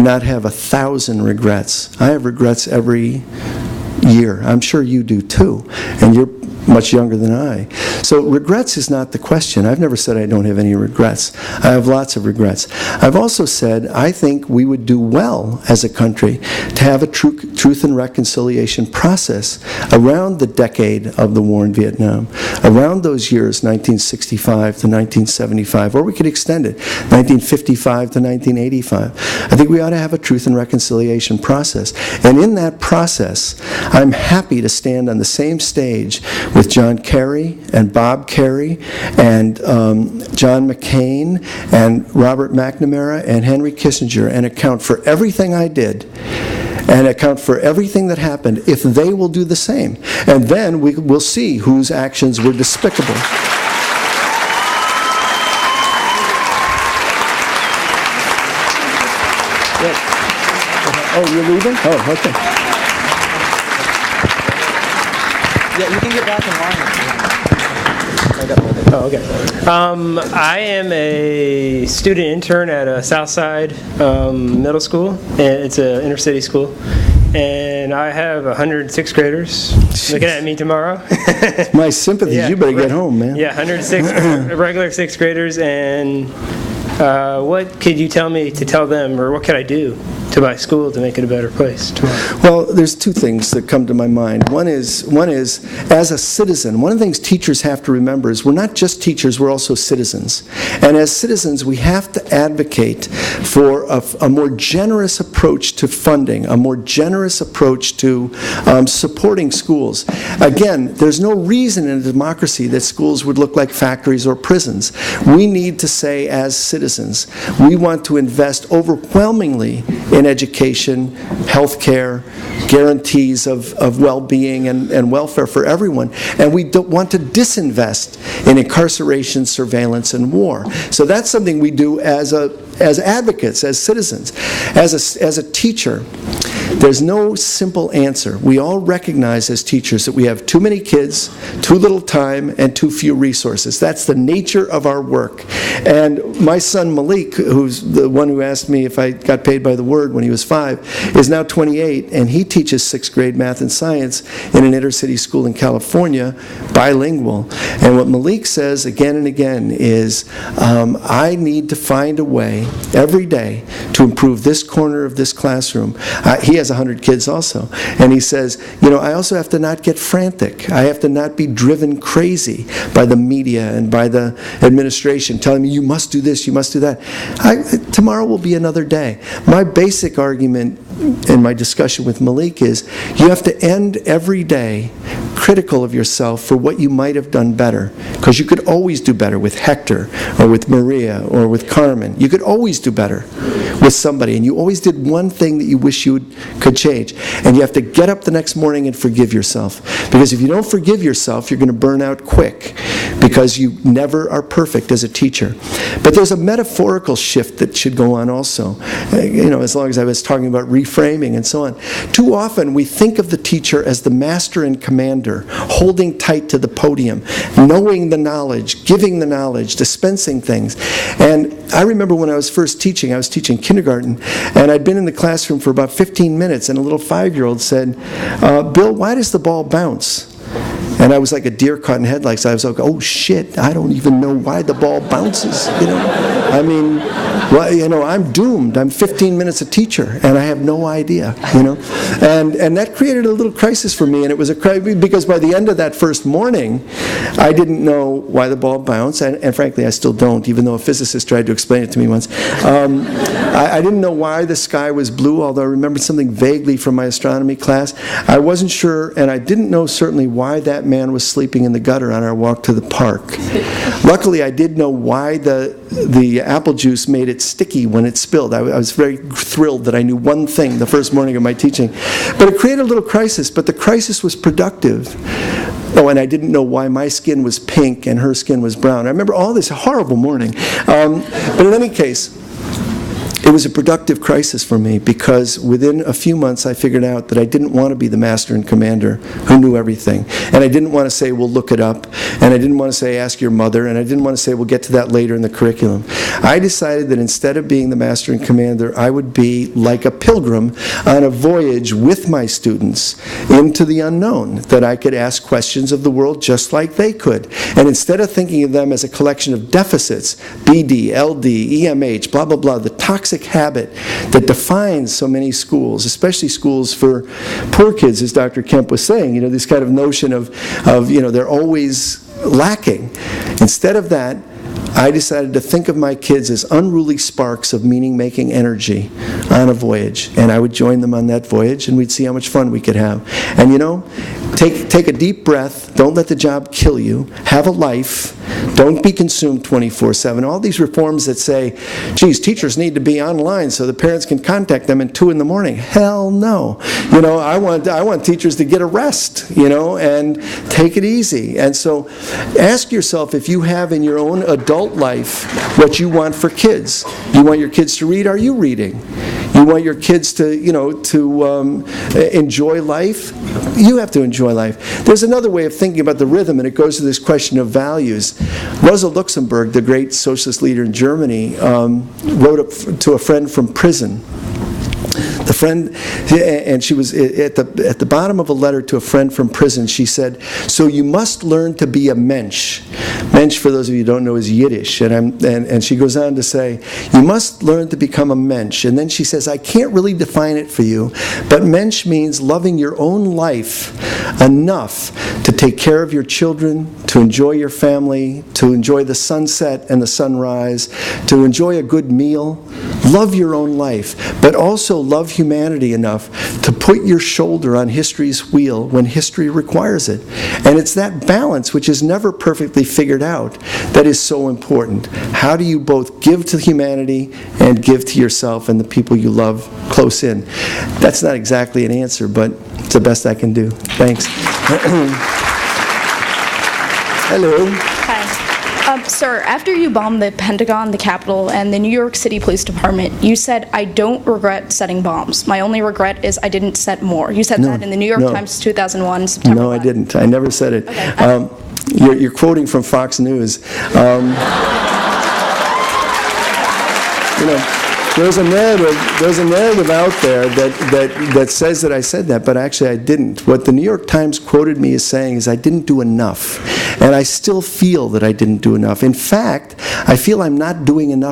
not have 1,000 regrets. I have regrets every year. I'm sure you do too. And you're much younger than I. So regrets is not the question. I've never said I don't have any regrets. I have lots of regrets. I've also said I think we would do well as a country to have a truth and reconciliation process around the decade of the war in Vietnam, around those years, 1965 to 1975, or we could extend it, 1955 to 1985. I think we ought to have a truth and reconciliation process. And in that process, I'm happy to stand on the same stage with John Kerry and Bob Kerry and John McCain and Robert McNamara and Henry Kissinger and account for everything I did and account for everything that happened if they will do the same. And then we will see whose actions were despicable. Oh, you're leaving? Oh, okay. Yeah, you can get back in line. Oh, okay. I am a student intern at a Southside middle school, and it's an inner city school. And I have 100 sixth graders looking at me tomorrow. My sympathies. Yeah, you better get home, man. Yeah, 106 regular sixth graders. And what could you tell me to tell them, or what could I do to my school to make it a better place tomorrow? Well, there's two things that come to my mind. One is, as a citizen, one of the things teachers have to remember is we're not just teachers, we're also citizens. And as citizens, we have to advocate for a more generous approach to funding, a more generous approach to supporting schools. Again, there's no reason in a democracy that schools would look like factories or prisons. We need to say, as citizens, we want to invest overwhelmingly in education, health care, guarantees of well-being and welfare for everyone. And we don't want to disinvest in incarceration, surveillance, and war. So that's something we do as advocates, as citizens. As a teacher, there's no simple answer. We all recognize as teachers that we have too many kids, too little time, and too few resources. That's the nature of our work. And my son Malik, who's the one who asked me if I got paid by the word when he was 5, is now 28, and he teaches 6th grade math and science in an inner city school in California, bilingual. And what Malik says again and again is, I need to find a way every day to improve this corner of this classroom. He has 100 kids also. And he says, I also have to not get frantic. I have to not be driven crazy by the media and by the administration telling me, you must do this, you must do that. Tomorrow will be another day. My basic argument in my discussion with Malik is, you have to end every day critical of yourself for what you might have done better. Because you could always do better with Hector, or with Maria, or with Carmen. You could always do better with somebody, and you always did one thing that you wish you could change. And you have to get up the next morning and forgive yourself. Because if you don't forgive yourself, you're going to burn out quick, because you never are perfect as a teacher. But there's a metaphorical shift that should go on also. As long as I was talking about reframing and so on. Too often we think of the teacher as the master and commander, holding tight to the podium, knowing the knowledge, giving the knowledge, dispensing things. And I remember when I was first teaching, I was teaching kindergarten, and I'd been in the classroom for about 15 minutes, and a little 5-year-old said, Bill, why does the ball bounce? And I was like a deer caught in headlights. I was like, oh shit, I don't even know why the ball bounces, I mean, I'm doomed. I'm 15 minutes a teacher, and I have no idea, And that created a little crisis for me, and it was a crisis because by the end of that first morning, I didn't know why the ball bounced, and frankly, I still don't, even though a physicist tried to explain it to me once. I didn't know why the sky was blue, although I remembered something vaguely from my astronomy class. I wasn't sure, and I didn't know certainly why that man was sleeping in the gutter on our walk to the park. Luckily, I did know why the apple juice made it sticky when it spilled. I was very thrilled that I knew one thing the first morning of my teaching. But it created a little crisis, but the crisis was productive. Oh, and I didn't know why my skin was pink and her skin was brown. I remember all this horrible morning. But in any case, It was a productive crisis for me because within a few months I figured out that I didn't want to be the master and commander who knew everything. And I didn't want to say, well, look it up. And I didn't want to say, ask your mother. And I didn't want to say, we'll get to that later in the curriculum. I decided that instead of being the master and commander, I would be like a pilgrim on a voyage with my students into the unknown, that I could ask questions of the world just like they could. And instead of thinking of them as a collection of deficits, BD, LD, EMH, blah, blah, blah, the toxic habit that defines so many schools, especially schools for poor kids, as Dr. Kemp was saying, this kind of notion of they're always lacking. Instead of that, I decided to think of my kids as unruly sparks of meaning-making energy on a voyage. And I would join them on that voyage, and we'd see how much fun we could have. And take a deep breath. Don't let the job kill you. Have a life. Don't be consumed 24/7. All these reforms that say, geez, teachers need to be online so the parents can contact them at 2 in the morning. Hell no. I want teachers to get a rest, and take it easy. And so ask yourself if you have in your own adult life what you want for kids. You want your kids to read? Are you reading? You want your kids to, enjoy life? You have to enjoy life. There's another way of thinking about the rhythm, and it goes to this question of values. Rosa Luxemburg, the great socialist leader in Germany, wrote to a friend from prison. The friend, and she was at the bottom of a letter to a friend from prison, she said, so you must learn to be a mensch. Mensch, for those of you who don't know, is Yiddish. And she goes on to say, you must learn to become a mensch. And then she says, I can't really define it for you, but mensch means loving your own life enough to take care of your children, to enjoy your family, to enjoy the sunset and the sunrise, to enjoy a good meal. Love your own life, but also love humanity enough to put your shoulder on history's wheel when history requires it. And it's that balance, which is never perfectly figured out, that is so important. How do you both give to humanity and give to yourself and the people you love close in? That's not exactly an answer, but it's the best I can do. Thanks. Hello. Hi. Sir, after you bombed the Pentagon, the Capitol, and the New York City Police Department, you said, I don't regret setting bombs. My only regret is I didn't set more. You said that in the New York Times 2001, September 11th. No, I didn't. I never said it. Okay. You're quoting from Fox News. There's a narrative out there that says that I said that, but actually I didn't. What the New York Times quoted me as saying is I didn't do enough. And I still feel that I didn't do enough. In fact, I feel I'm not doing enough